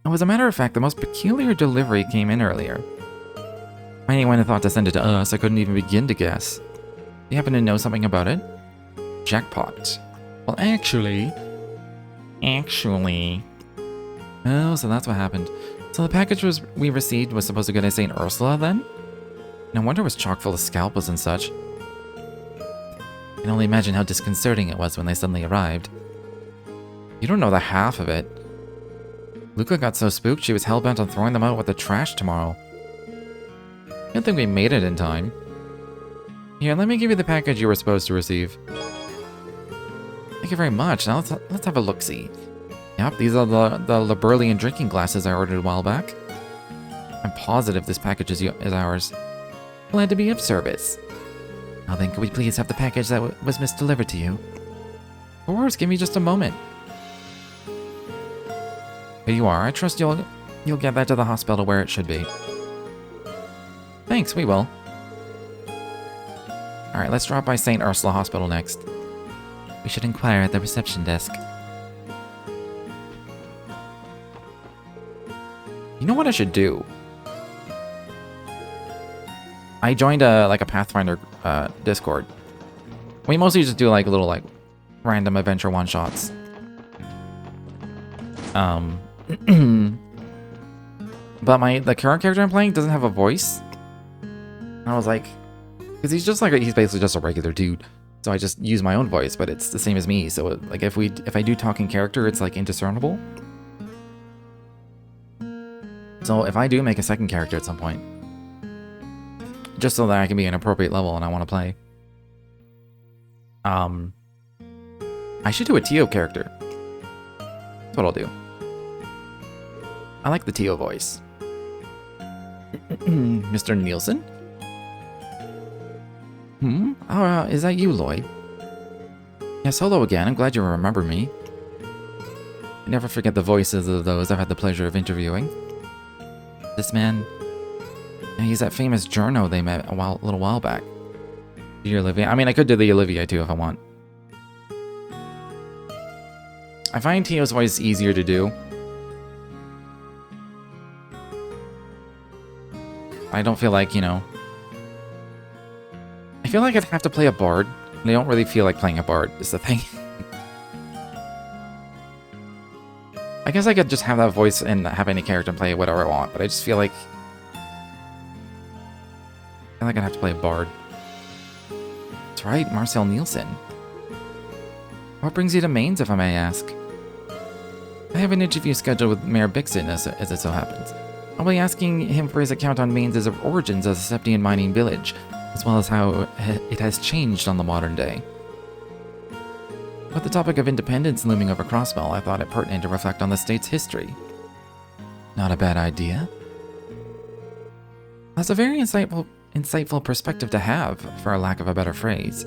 Oh, as a matter of fact, the most peculiar delivery came in earlier. Anyone who thought to send it to us, I couldn't even begin to guess. Do you happen to know something about it? Jackpot. Well, actually... Oh, so that's what happened. So the package we received was supposed to go to St. Ursula, then? No wonder it was chock full of scalpels and such. I can only imagine how disconcerting it was when they suddenly arrived. You don't know the half of it. Luca got so spooked she was hell-bent on throwing them out with the trash tomorrow. I don't think we made it in time. Here, let me give you the package you were supposed to receive. Thank you very much. Now let's have a look-see. Yep, these are the Liberlian drinking glasses I ordered a while back. I'm positive this package is ours. Glad to be of service. Now then, could we please have the package that was misdelivered to you? Of course, give me just a moment. Here you are. I trust you'll get that to the hospital where it should be. Thanks, we will. Alright, let's drop by St. Ursula Hospital next. We should inquire at the reception desk. You know what I should do? I joined a Pathfinder Discord. We mostly just do like little random adventure one-shots. But the current character I'm playing doesn't have a voice. And I was like, because he's basically just a regular dude. So I just use my own voice, but it's the same as me. So like if I do talking character, it's like indiscernible. So if I do make a second character at some point, just so that I can be an appropriate level and I want to play, I should do a TLoH character. That's what I'll do. I like the TLoH voice. Mr. Nielsen? Oh, is that you, Lloyd? Yes, hello again. I'm glad you remember me. I never forget the voices of those I've had the pleasure of interviewing. This man, he's that famous journo they met a little while back. The Olivia. I mean, I could do the Olivia too if I want. I find TLoH's voice easier to do. I don't feel like, I feel like I'd have to play a bard, and I don't really feel like playing a bard, is the thing. I guess I could just have that voice and have any character and play whatever I want, but I just feel like... I'd have to play a bard. That's right, Marcel Nielsen. What brings you to Mainz, if I may ask? I have an interview scheduled with Mayor Bixen, as it so happens. I'll be asking him for his account on Mainz's origins as a Septian mining village, as well as how it has changed on the modern day. With the topic of independence looming over Crossbell, I thought it pertinent to reflect on the state's history. Not a bad idea. That's a very insightful perspective to have, for a lack of a better phrase.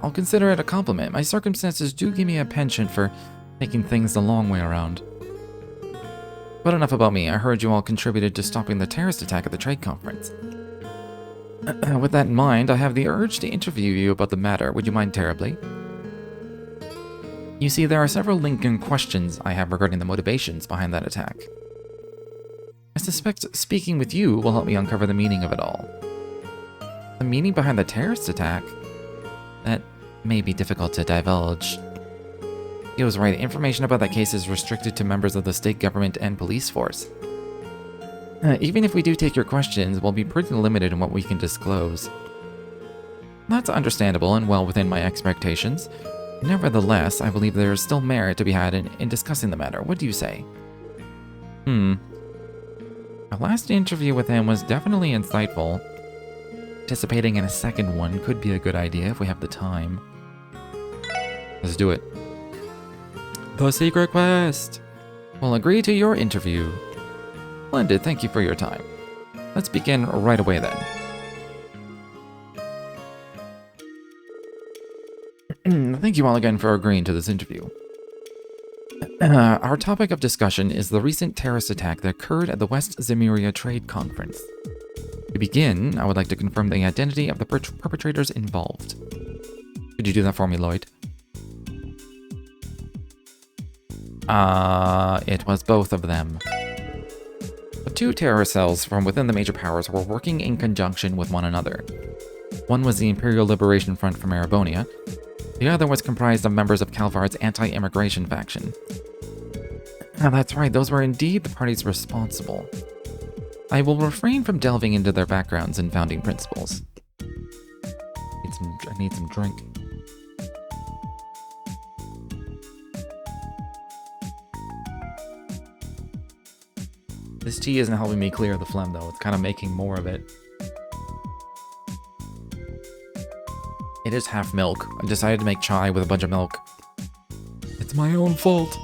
I'll consider it a compliment. My circumstances do give me a penchant for taking things the long way around. But enough about me. I heard you all contributed to stopping the terrorist attack at the trade conference. With that in mind, I have the urge to interview you about the matter. Would you mind terribly? You see, there are several Lincoln questions I have regarding the motivations behind that attack. I suspect speaking with you will help me uncover the meaning of it all. The meaning behind the terrorist attack? That may be difficult to divulge. He was right. Information about that case is restricted to members of the state government and police force. Even if we do take your questions, we'll be pretty limited in what we can disclose. That's understandable and well within my expectations. Nevertheless, I believe there is still merit to be had in discussing the matter. What do you say? Our last interview with him was definitely insightful. Participating in a second one could be a good idea if we have the time. Let's do it. The secret quest! We'll agree to your interview. Splendid, thank you for your time. Let's begin right away then. Thank you all again for agreeing to this interview. Our topic of discussion is the recent terrorist attack that occurred at the West Zemuria Trade Conference. To begin, I would like to confirm the identity of the perpetrators involved. Could you do that for me, Lloyd? It was both of them. The two terrorist cells from within the major powers were working in conjunction with one another. One was the Imperial Liberation Front from Erebonia. The other was comprised of members of Calvard's anti-immigration faction. Now that's right, those were indeed the parties responsible. I will refrain from delving into their backgrounds and founding principles. I need some drink. This tea isn't helping me clear the phlegm, though. It's kind of making more of it. It is half milk. I decided to make chai with a bunch of milk. It's my own fault.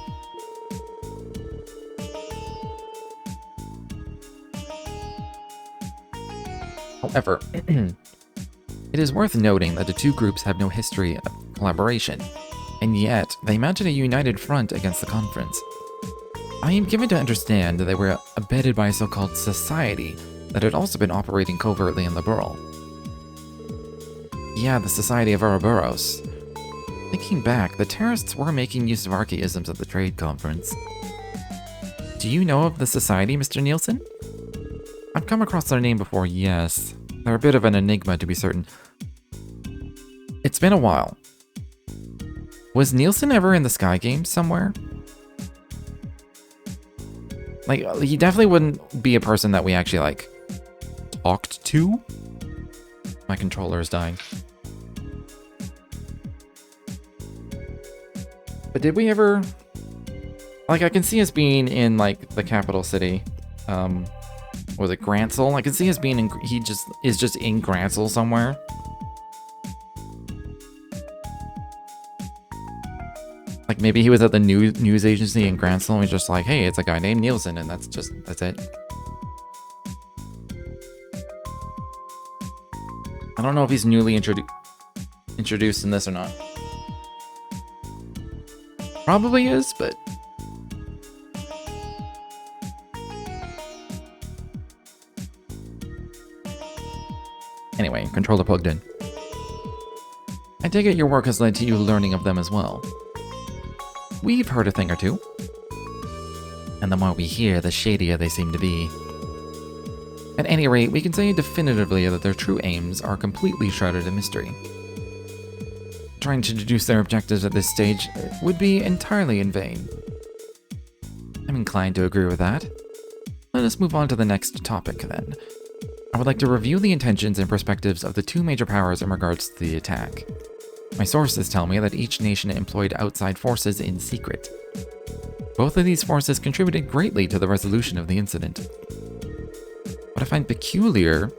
However, it is worth noting that the two groups have no history of collaboration, and yet they mounted a united front against the conference. I am given to understand that they were abetted by a so-called society that had also been operating covertly in the Burl. Yeah, the Society of Ouroboros. Thinking back, the terrorists were making use of archaisms at the trade conference. Do you know of the society, Mr. Nielsen? I've come across their name before, yes. They're a bit of an enigma, to be certain. It's been a while. Was Nielsen ever in the Sky Games somewhere? Like, he definitely wouldn't be a person that we actually, like, talked to. My controller is dying. But did we ever... Like, I can see us being in, like, the capital city. Was it Gransel? I can see us being in... He just is just in Gransel somewhere. Like, maybe he was at the news agency in Gransel and was just like, hey, it's a guy named Nielsen, and that's it. I don't know if he's newly introduced in this or not. Probably is, but... Anyway, controller plugged in. I take it your work has led to you learning of them as well. We've heard a thing or two. And the more we hear, the shadier they seem to be. At any rate, we can say definitively that their true aims are completely shrouded in mystery. Trying to deduce their objectives at this stage would be entirely in vain. I'm inclined to agree with that. Let us move on to the next topic, then. I would like to review the intentions and perspectives of the two major powers in regards to the attack. My sources tell me that each nation employed outside forces in secret. Both of these forces contributed greatly to the resolution of the incident. What I find peculiar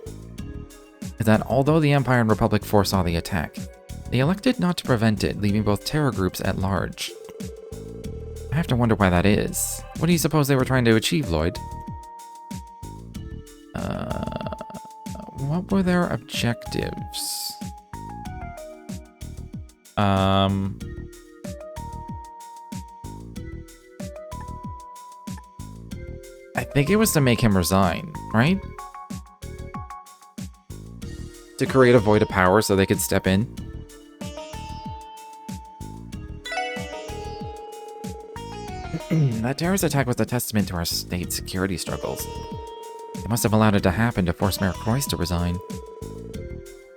is that although the Empire and Republic foresaw the attack, they elected not to prevent it, leaving both terror groups at large. I have to wonder why that is. What do you suppose they were trying to achieve, Lloyd? What were their objectives? I think it was to make him resign, right? To create a void of power so they could step in. That terrorist attack was a testament to our state's security struggles. They must have allowed it to happen to force Mayor Croyce to resign.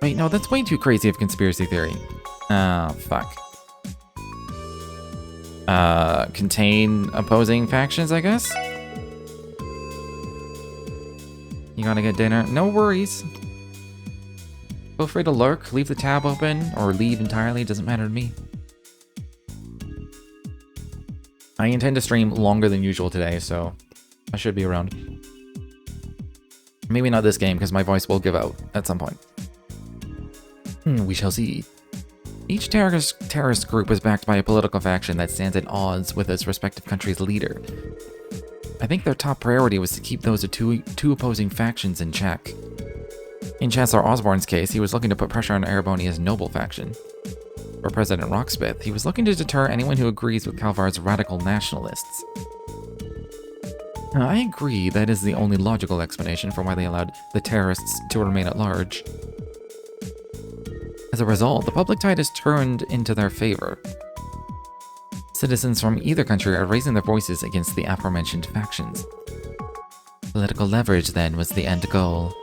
Wait, no, that's way too crazy of conspiracy theory. Oh, fuck. Contain opposing factions, I guess? You gotta get dinner? No worries. Feel free to lurk, leave the tab open, or leave entirely, doesn't matter to me. I intend to stream longer than usual today, so I should be around. Maybe not this game, because my voice will give out at some point. We shall see. Each terrorist group was backed by a political faction that stands at odds with its respective country's leader. I think their top priority was to keep those two opposing factions in check. In Chancellor Osborne's case, he was looking to put pressure on Erebonia's noble faction. for President Rocksmith, he was looking to deter anyone who agrees with Calvar's radical nationalists. I agree that is the only logical explanation for why they allowed the terrorists to remain at large. As a result, the public tide has turned into their favor. Citizens from either country are raising their voices against the aforementioned factions. Political leverage, then, was the end goal.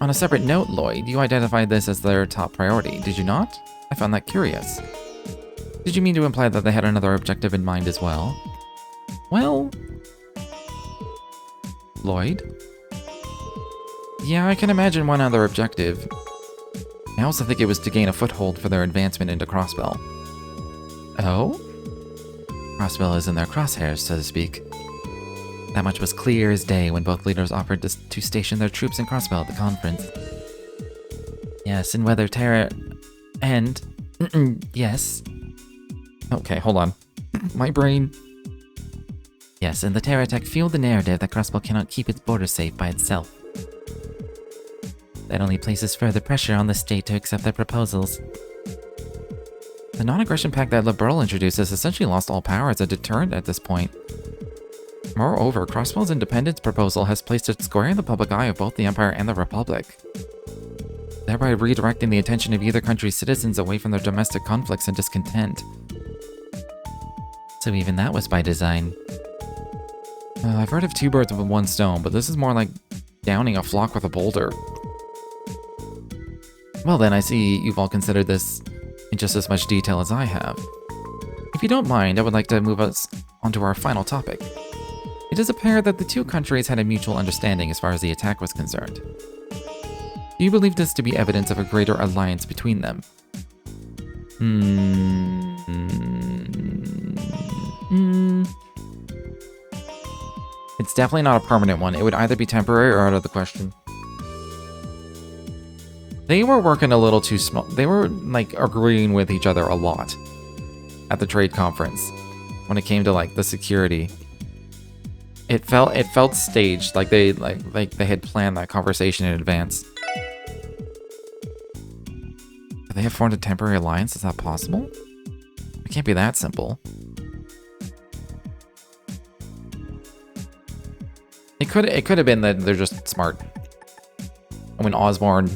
On a separate note, Lloyd, you identified this as their top priority, did you not? I found that curious. Did you mean to imply that they had another objective in mind as well? Well... Lloyd? Yeah, I can imagine one other objective. I also think it was to gain a foothold for their advancement into Crossbell. Oh? Crossbell is in their crosshairs, so to speak. That much was clear as day when both leaders offered to station their troops in Crossbell at the conference. Yes, and whether Terra... and... yes. Okay, hold on. My brain... Yes, and the Terra Tech fueled the narrative that Crossbell cannot keep its borders safe by itself. That only places further pressure on the state to accept their proposals. The non-aggression pact that Liberal introduced has essentially lost all power as a deterrent at this point. Moreover, Crossbell's independence proposal has placed it square in the public eye of both the Empire and the Republic, thereby redirecting the attention of either country's citizens away from their domestic conflicts and discontent. So even that was by design. I've heard of two birds with one stone, but this is more like downing a flock with a boulder. Well then, I see you've all considered this in just as much detail as I have. If you don't mind, I would like to move us onto our final topic. It is apparent that the two countries had a mutual understanding as far as the attack was concerned. Do you believe this to be evidence of a greater alliance between them? It's definitely not a permanent one. It would either be temporary or out of the question. They were working a little too small. They were, like, agreeing with each other a lot at the trade conference when it came to, like, the security. It felt staged, like they had planned that conversation in advance. Do they have formed a temporary alliance? Is that possible? It can't be that simple. It could have been that they're just smart. When Osborne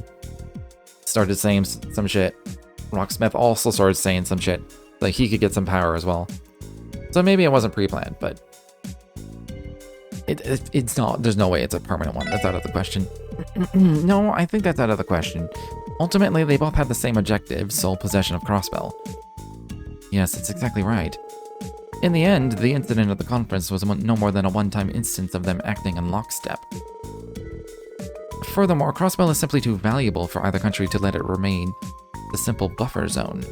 started saying some shit, Rocksmith also started saying some shit. Like he could get some power as well. So maybe it wasn't pre-planned, but it's not. There's no way it's a permanent one. That's out of the question. No, I think that's out of the question. Ultimately, they both had the same objective, sole possession of Crossbell. Yes, that's exactly right. In the end, the incident at the conference was no more than a one-time instance of them acting in lockstep. Furthermore, Crossbell is simply too valuable for either country to let it remain the simple buffer zone.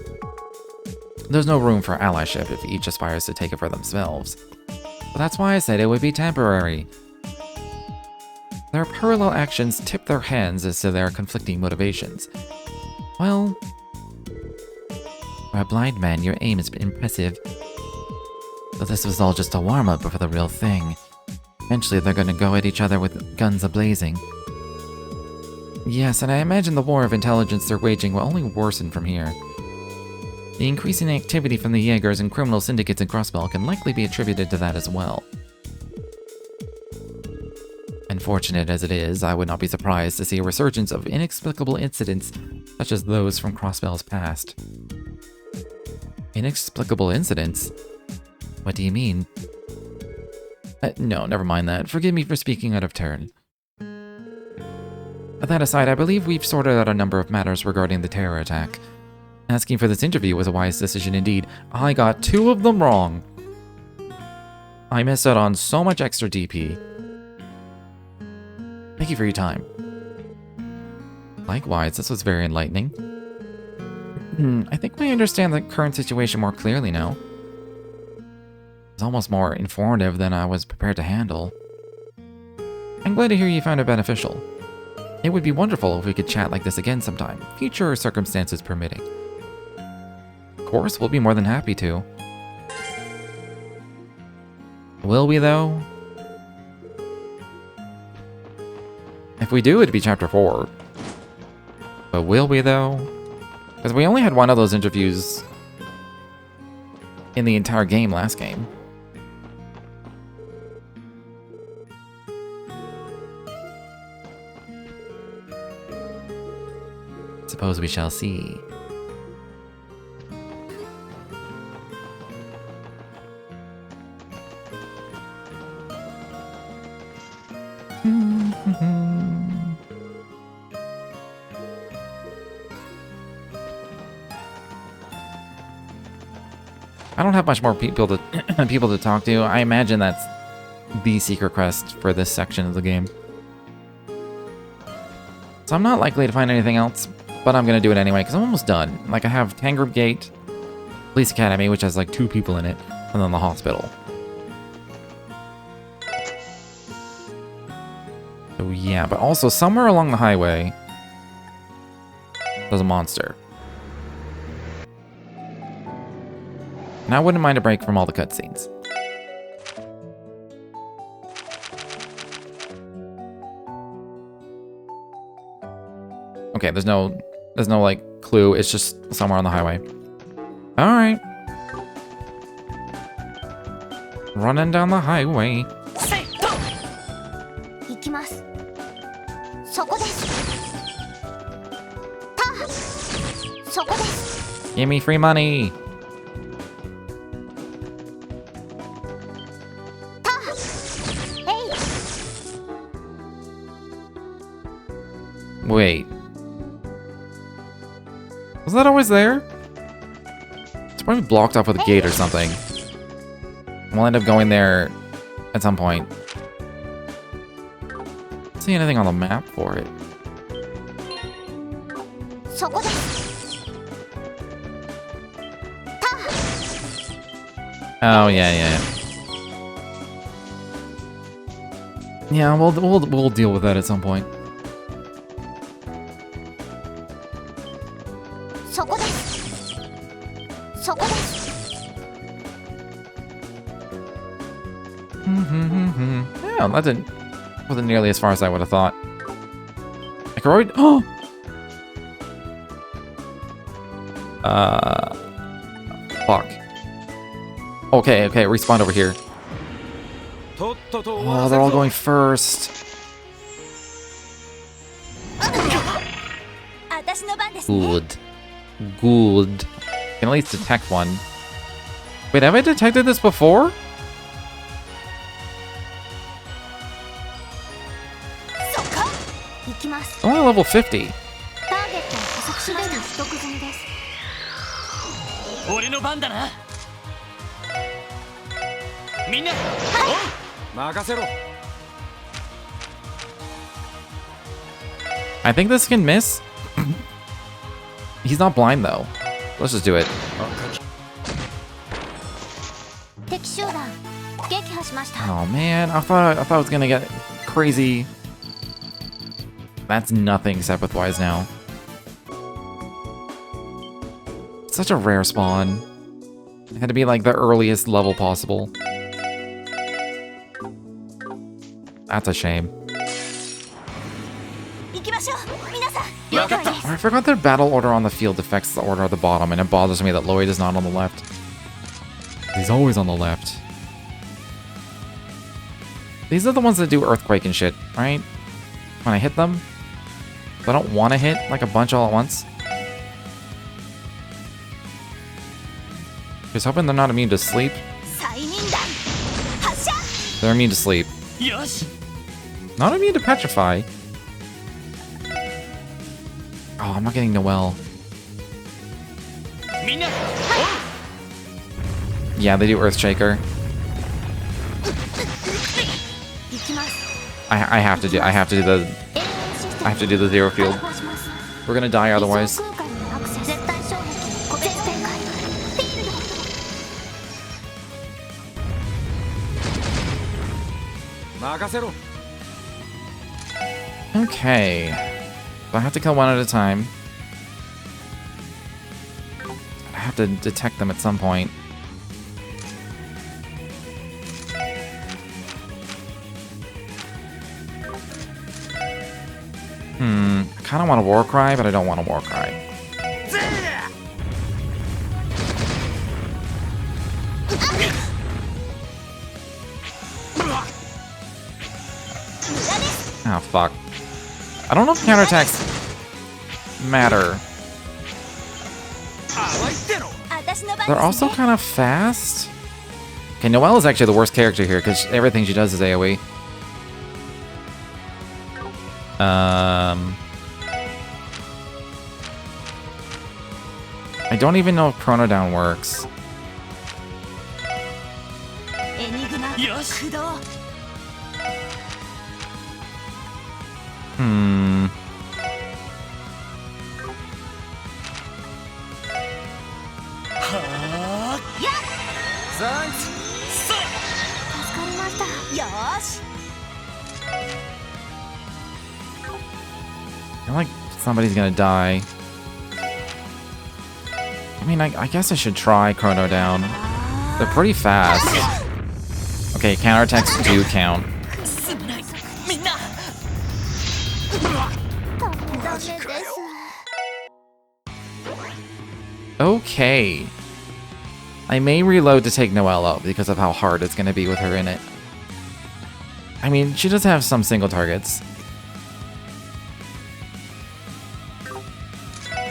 There's no room for allyship if each aspires to take it for themselves. But that's why I said it would be temporary. Their parallel actions tip their hands as to their conflicting motivations. Well, for a blind man, your aim is impressive. But this was all just a warm-up for the real thing. Eventually they're gonna go at each other with guns a-blazing. Yes, and I imagine the war of intelligence they're waging will only worsen from here. The increasing activity from the Jaegers and criminal syndicates in Crossbell can likely be attributed to that as well. Unfortunate as it is, I would not be surprised to see a resurgence of inexplicable incidents such as those from Crossbell's past. Inexplicable incidents? What do you mean? No, never mind that. Forgive me for speaking out of turn. That aside, I believe we've sorted out a number of matters regarding the terror attack. Asking for this interview was a wise decision indeed. I got 2 of them wrong. I missed out on so much extra DP. Thank you for your time. Likewise, this was very enlightening. I think we understand the current situation more clearly now. It's almost more informative than I was prepared to handle. I'm glad to hear you found it beneficial. It would be wonderful if we could chat like this again sometime, future circumstances permitting. Of course, we'll be more than happy to. Will we, though? If we do, it'd be Chapter 4. But will we, though? Because we only had one of those interviews in the entire game last game. Suppose we shall see. I don't have much more people to people to talk to. I imagine that's the secret quest for this section of the game. So I'm not likely to find anything else, but I'm gonna do it anyway because I'm almost done. Like I have Tangrove Gate, Police Academy, which has like 2 people in it, and then the hospital. So yeah, but also somewhere along the highway, there's a monster. And I wouldn't mind a break from all the cutscenes. Okay, there's no like clue. It's just somewhere on the highway. All right. Running down the highway. Give me free money. Wait. Was that always there? It's probably blocked off with a gate or something. We'll end up going there at some point. Don't see anything on the map for it. Oh yeah. Yeah, we'll deal with that at some point. Yeah, that wasn't nearly as far as I would have thought. Asteroid? Oh! Fuck. Okay, respawn over here. Oh, they're all going first. Good. Can at least detect one. Wait, have I detected this before? Only level 50. I think this can miss. He's not blind though. Let's just do it. Oh man, I thought I was gonna get crazy. That's nothing except with Wise now. Such a rare spawn. It had to be like the earliest level possible. That's a shame. I forgot their battle order on the field affects the order at the bottom, and it bothers me that Lloyd is not on the left. He's always on the left. These are the ones that do earthquake and shit, right? When I hit them. So I don't want to hit like a bunch all at once. Just hoping they're not immune to sleep. They're immune to sleep. Not immune to petrify. Oh, I'm not getting Noelle. Yeah, they do Earthshaker. I have to do the zero field. We're gonna die otherwise. Okay. So I have to kill one at a time. I have to detect them at some point. I kind of want a war cry, but I don't want a war cry. Oh, fuck. I don't know if counterattacks matter. They're also kind of fast. Okay, Noelle is actually the worst character here because everything she does is AoE. I don't even know if Chrono Down works. I feel like somebody's gonna die. I mean, I guess I should try Chrono Down. They're pretty fast. Okay, counterattacks do count. Okay. I may reload to take Noelle out because of how hard it's gonna be with her in it. I mean, she does have some single targets.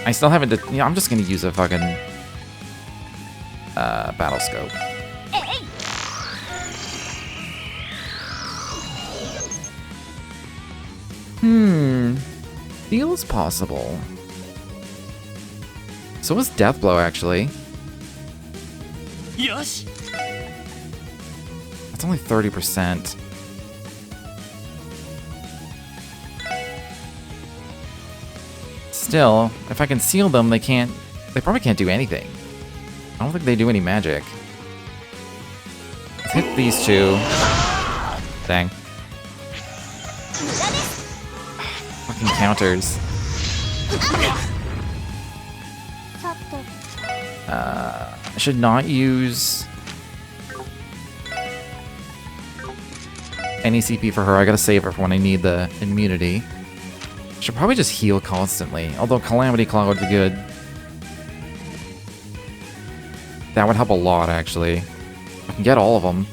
I still haven't... I'm just gonna use a fucking... battle scope. Feels possible. So is Death Blow, actually. That's only 30%. Still, if I can seal them, they probably can't do anything. I don't think they do any magic. Let's hit these two. Dang. Fucking counters. I should not use any CP for her. I gotta save her for when I need the immunity. Should probably just heal constantly, although Calamity Claw would be good. That would help a lot, actually. I can get all of them.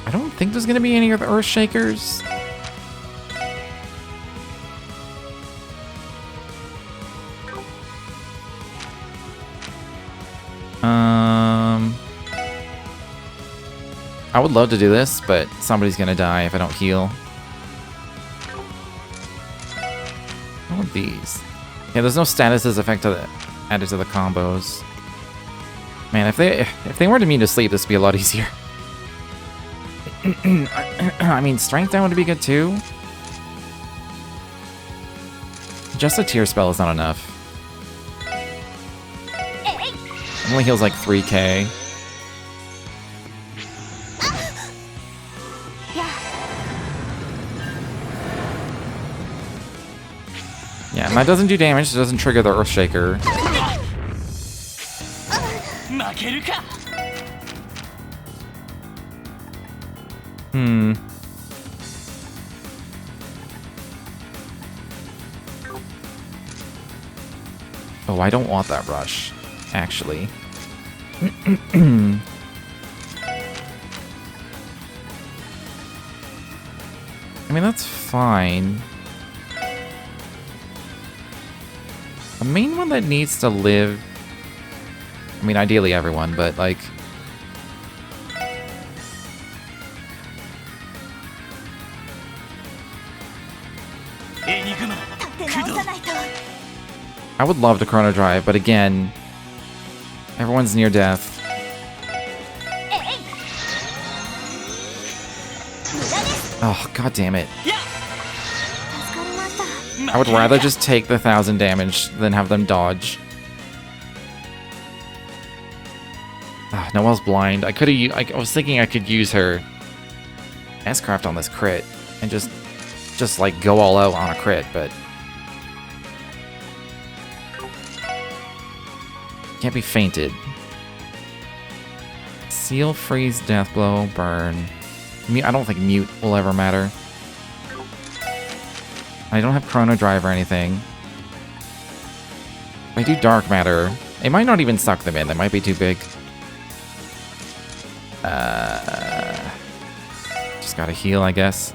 I don't think there's gonna be any other Earth Shakers. I would love to do this, but somebody's gonna die if I don't heal. I want these. Yeah, there's no statuses added to the combos. Man, if they weren't immune to sleep, this would be a lot easier. I mean, strength down would be good too. Just a tier spell is not enough. It only heals like 3k. Yeah, and that doesn't do damage, it doesn't trigger the Earthshaker. Oh, I don't want that rush, actually. I mean, that's fine. The main one that needs to live... I mean, ideally everyone, but, like... I would love to Chrono Drive, but again... Everyone's near death. Oh, god damn it. I would rather just take the 1000 damage than have them dodge. Noelle's blind. I was thinking I could use her S-craft on this crit and just like go all out on a crit, but can't be fainted. Seal, freeze, death blow, burn. I don't think mute will ever matter. I don't have chrono drive or anything. If I do dark matter, it might not even suck them in. They might be too big. Just gotta heal, I guess.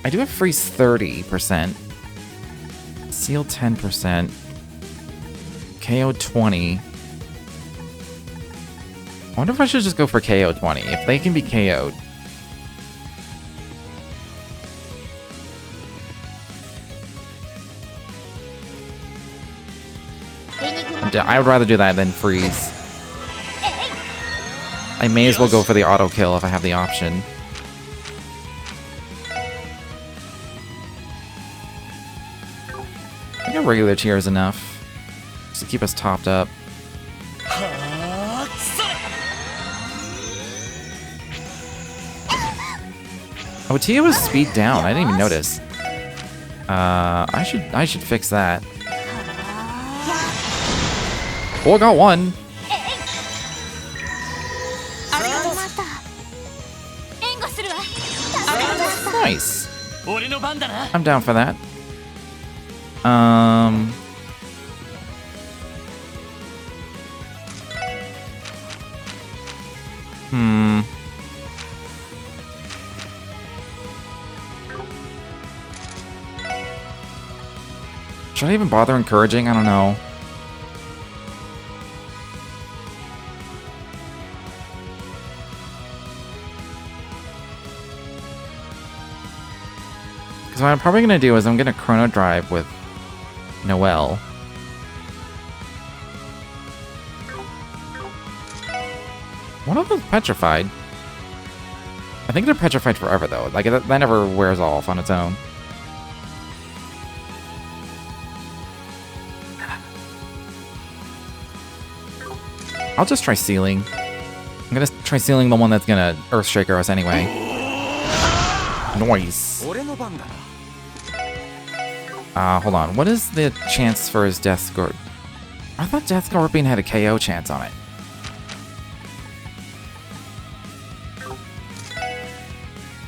I do have freeze 30%. Seal 10%. KO 20. I wonder if I should just go for KO 20. If they can be KO'd. I would rather do that than freeze. I may as well go for the auto kill if I have the option. I think a regular tier is enough. Just to keep us topped up. Oh, Tia was speed down. I didn't even notice. I should fix that. Oh, I got one. Nice. I'm down for that. Should I even bother encouraging? I don't know. Because what I'm probably going to do is I'm going to chrono drive with Noelle. One of them's petrified. I think they're petrified forever, though. Like, that never wears off on its own. I'll just try sealing. I'm gonna try sealing the one that's gonna Earthshaker us anyway. Noise. Hold on. What is the chance for his Death Scorpion? I thought Death Scorpion had a KO chance on it.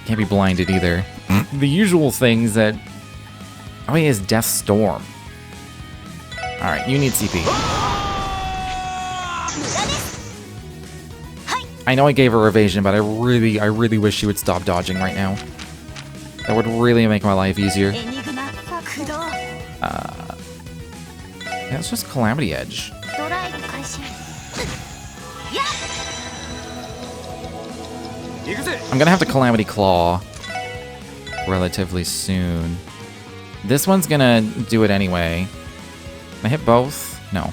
Can't be blinded either. The usual things that... Oh, he has Death Storm. Alright, you need CP. I know I gave her evasion, but I really wish she would stop dodging right now. That would really make my life easier. Yeah, let's just Calamity Edge. I'm gonna have to Calamity Claw relatively soon. This one's gonna do it anyway. Can I hit both? No.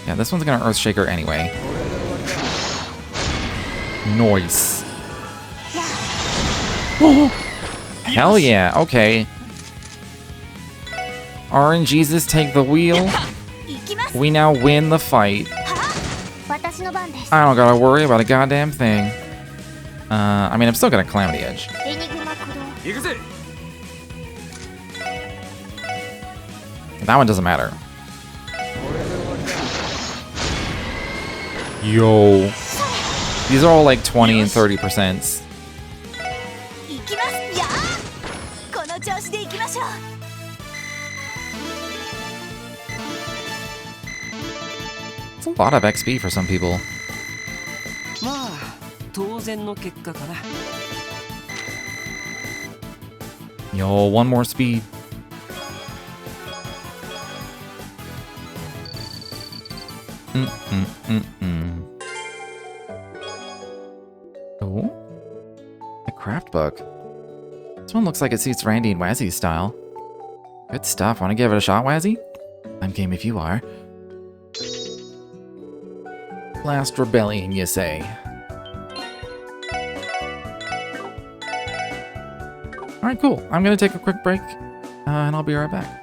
Yeah, this one's gonna Earthshaker anyway. Noise. Oh, hell yeah, okay. RNGesus take the wheel. We now win the fight. I don't gotta worry about a goddamn thing. I mean, I'm still gonna Calamity Edge. That one doesn't matter. Yo. These are all like 20 and 30%. It's a lot of XP for some people. Yo, one more speed. Oh, a craft book. This one looks like it suits Randy and Wazzy's style. Good stuff. Want to give it a shot, Wazzy? I'm game if you are. Last rebellion, you say? Alright, cool. I'm gonna take a quick break, and I'll be right back.